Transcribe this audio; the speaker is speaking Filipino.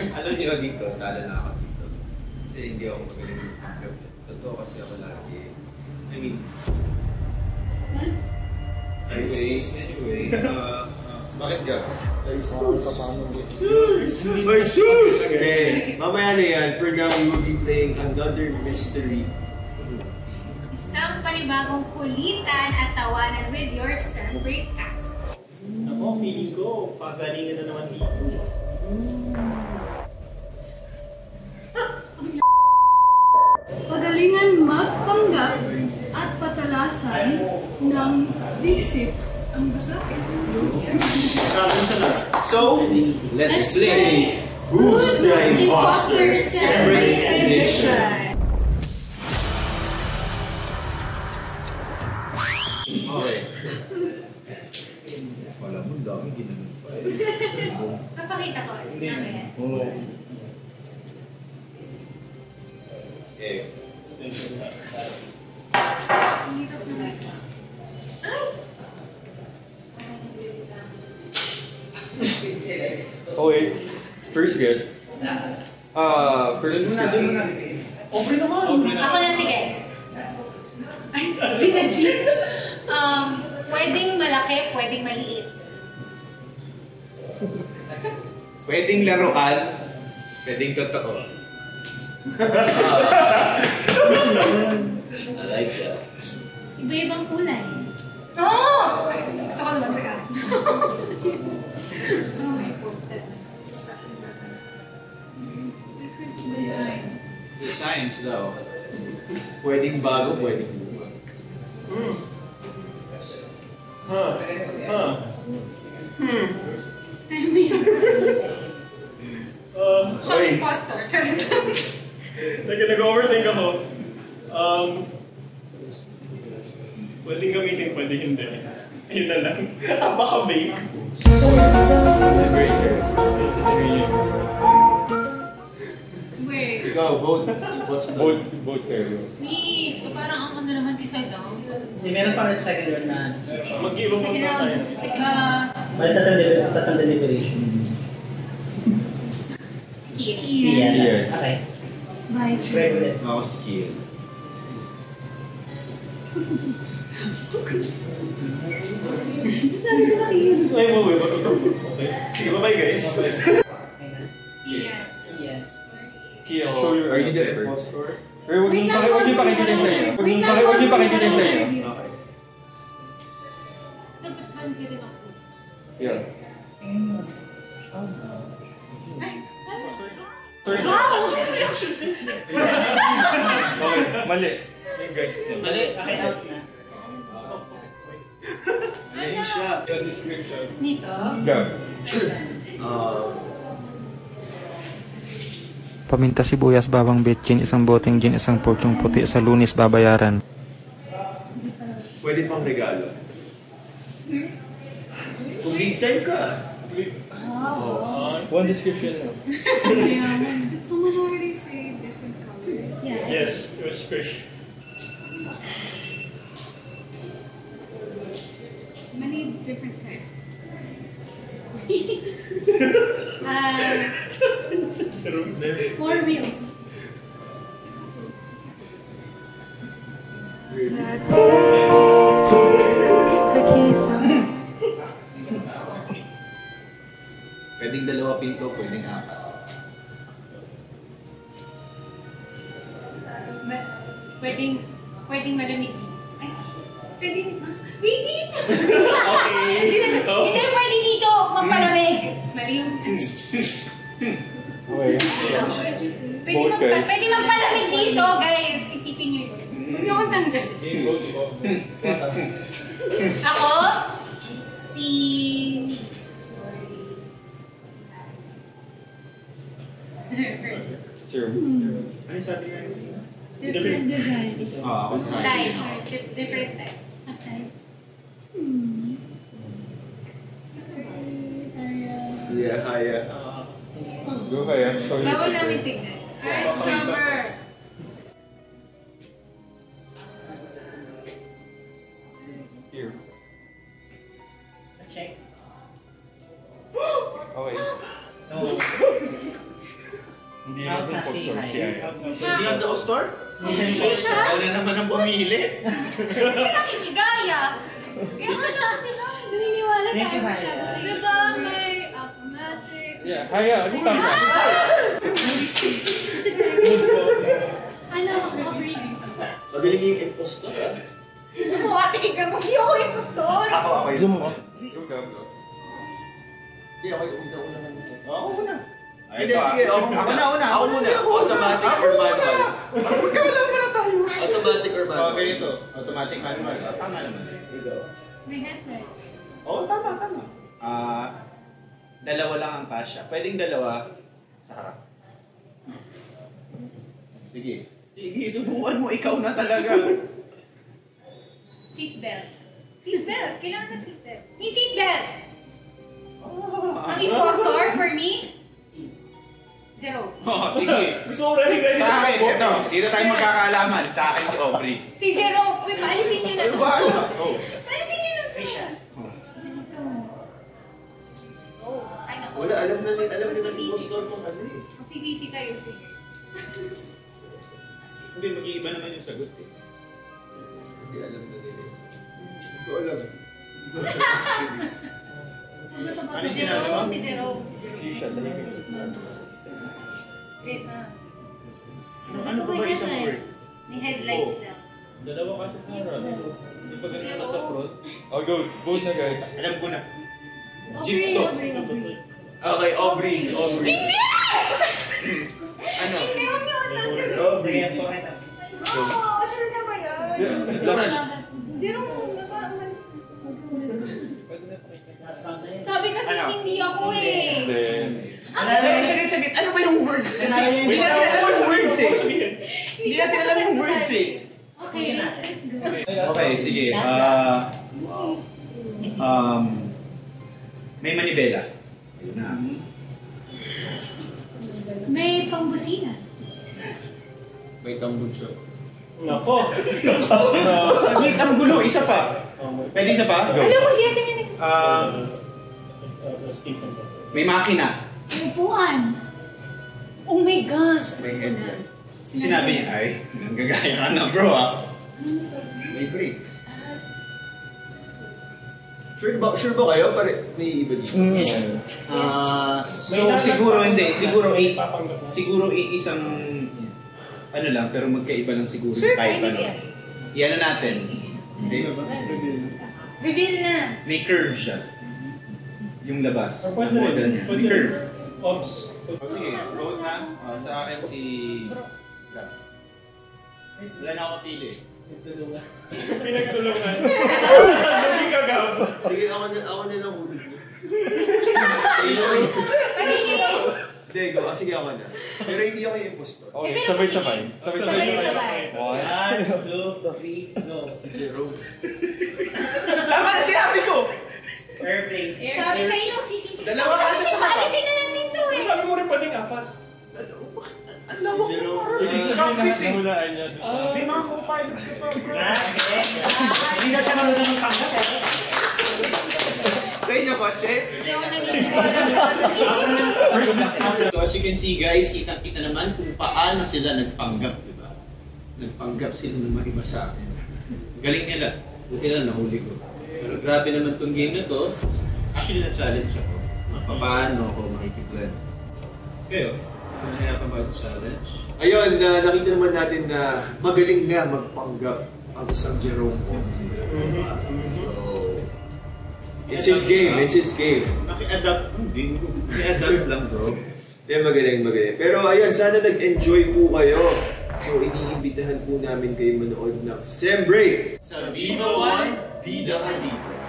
Alam niyo dito, talo na ako dito. Kasi hindi ako magaling mag-camp. Totoo kasi ako lagi. I mean... Anyway, bakit ka? My shoes! Okay, mamaya na yan. For now, we will be playing another mystery. Isang panibagong kulitan at tawanan with your separate cast. Ako, feeling ko, pagalingan na naman dito. Pagalingan magpanggap at patalasan ng isip ang babae. So, let's play Who's the Imposter Separate Edition. Okay. Wala mo, dami ginanong pa eh. Papakita ko. Mamaya. Oo. Okay. Okay. First guest. First description. Obre naman! Ako na, sige. Ay, Gina G. Pwedeng malaki, pwedeng maliit. Pwedeng laruan, pwedeng totoo. I like that. Iba-ibang kulay. Oo! Gusto ko naman sa oh, may poster. Designs daw. Pwedeng bago, pwedeng luma. I mean, siya Oy, imposter. nag-overthink ako. Pwedeng gamitin, pwedeng hindi. Yun na lang. Baka-bake. Wait. Ikaw, vote. Vote kayo. Wait, parang ang ano naman decide daw. Hindi, meron pa rin second round na. Mag-iba mo na tayo. Bali, tatang deliberation. Kier. Kier. Okay. Bye. Square ulit. Ako si Kiel. Sabi ko na yun. Ay, maway. Okay. Sige, bye-bye guys. Kier. Kier. Kiel, show your Are you the paper. impostor? Pero huwag niyo pakinggan sa iyo. Huwag niyo pakinggan sa iyo. Okay. Dapat ba hindi rin ako? Yeah. Ay, Sorry. Okay, mali. Yung guys niyo. Mali, okay, out na. Ayun siya. Yung description. Nito? Gab. Paminta sibuyas, bawang bitchin, isang boteng gin, isang porsyong puti, sa Lunes babayaran. Pwede pang regalo. Kung big time ka. One description now. Did someone already say different color? Yeah. Yes, it was fish. Many different types. Sarap na. 4 wheels. Pwedeng dalawa pinto, pwedeng apat. Pwedeng malamig. Ay, pwedeng... Wait, Okay. Hindi pwede dito magpalamig. Mali yung... Okay. Vote, guys. Pwede magpalamig dito, guys. Isipin nyo yun. Huwag niyo akong tanggal. Ako, si... Sure. Ano yung sabi nga? Different designs. Ako si Types. Different types. Types. Yeah. Go kaya. Show your Bawal namin paper. tignan. Ice cover. Here. Check. Okay. No. Hindi naman impostor siya. Si ang store? Hindi siya? Wala naman ang pumili. Nakikigaya. Kaya wala sila. Naniniwala tayo. Diba may automatic? Yeah, haya, alis tayo. Ano, Aubrey? Magaling yung impostor. Ano, ate Iga, hindi ako yung pastor. Ako. Zoom mo. Hindi, ako yung una naman. Ako muna. Hindi, sige. Ako muna. Ako muna. Automatic or manual? Magkalaman na tayo. Automatic or manual? Ganito. Automatic manual. Tama naman. Ikaw. May headlights. Oo, tama. Dalawa lang ang kasya. Pwedeng dalawa sa harap. Sige, subukan mo. Ikaw na talaga. Seatbelt. Seatbelt. Kailangan na seatbelt. May seatbelt! Ah. Ang impostor for me? Jerome. Sige. Gusto ko ready Sa akin, ito. Dito tayo magkakaalaman. Sa akin si Aubrey. Si Jerome. Uy, paalisin niyo na to. Oh. Paalisin niyo na to. Oh, ay naku. Wala, alam na impostor kung ano eh. Magsisisi kayo, sige. Hindi, mag-iiba naman yung sagot eh. Hindi alam na nila. Hindi ko alam. Ano yung sinabi mo? Jerome, si Jerome. Kisha, dali ka. Great na. Ano pa ba isang word? May headlights lang. Dalawa kasi sa harap. Hindi pa ganun na sa front. Oh, go. Vote na, guys. Alam ko na. Aubrey, Jeep to. Aubrey. Okay, Aubrey. Hindi! Ano? Hindi, huwag niyo ulit. Aubrey. Oo, sure na ba yan? Jerome, sabi kasi hindi ako eh. Then, Sagit. Ano ba yung words? Kasi hindi natin alam yung words eh. Hindi natin alam yung words eh. Okay, let's go. Okay, sige. May manibela. Ayun na. May pambusina. May tambon siya. Nako! Saglit ang gulo. Isa pa. Pwede isa pa? Alam mo, hindi natin yan. May makina. Upuan. Oh my gosh. May headlight. Sinabi niya, ay, nanggagaya ka na bro ah. May brakes. Sure ba kayo? May iba dito. So siguro hindi. Siguro isang ano lang, pero magkaiba lang siguro. Sure, kahit pwede ano. siya. Iyan na natin. Hindi. Reveal na. May curve siya. Yung labas. Pwede Ang model rin. niya. Pwede May rin. curve. Ops. Sige, vote na. Sa akin si... Wala na ako pili. Pinagtulungan. Hindi ka gabo. Sige, ako na lang hulog niyo. Hindi, go. Sige, ako na. Pero hindi ako yung impostor. okay, sabay-sabay. Sabay-sabay. One. Close the free, go. Si Jerome. Tama na sinabi ko! Airplane. Sabi sa inyo, sisisi. Dalawa ka na sa mata. Alisin na lang dito eh. Sabi mo rin pwedeng apat. Ang lawak mo parang. Ibig sabihin na nahulaan niya. May mga co-pilot ka pa bro. Hindi na siya marunong magpanggap eh. Sa inyo, kotse? Hindi ako naniniwala. So as you can see guys, kita naman kung paano sila nagpanggap, di ba? Nagpanggap sila ng mga iba sa akin. Galing nila. Buti lang nahuli ko. Pero grabe naman tong game na to. Actually na-challenge ako. Paano ako makikiplan. Kayo, nangyayapa ba sa challenge? Ayun, nakita naman natin na magaling nga magpanggap ang isang Jerome Ponce. So, it's his game. Naki-adapt. Naki-adapt lang bro. Yeah, magaling. Pero ayun, sana nag-enjoy po kayo. So, iniimbitahan po namin kayo manood ng Sem Break! Sa Viva 1, bida ka dito.